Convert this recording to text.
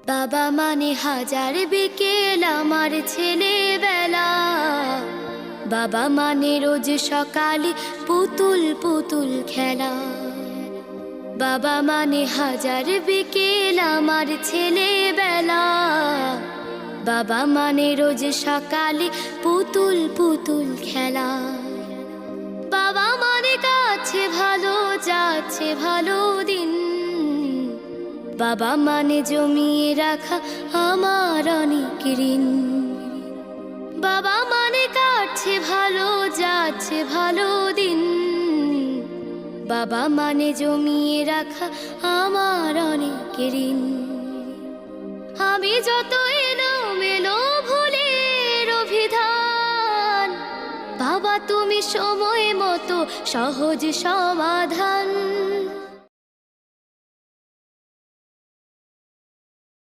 বাবা মানে হাজার বিকেল আমার ছেলেবেলা। বাবা মানে রোজ সকালে পুতুল পুতুল খেলা। বাবা মানে হাজার বিকেল আমার ছেলেবেলা। বাবা মানে রোজ সকালে পুতুল পুতুল খেলা। বাবা মানে কাছে ভালো যাচ্ছে ভালো দিন। বাবা মানে জমিয়ে রাখা আমার অনেক ঋণ। বাবা মানে কাটছে ভালো যাচ্ছে ভালো দিন। বাবা মানে জমিয়ে রাখা আমার অনেক ঋণ। আমি যত এলোমেলো ভুলের অভিধান, বাবা তুমি সময় মতো সহজ সমাধান।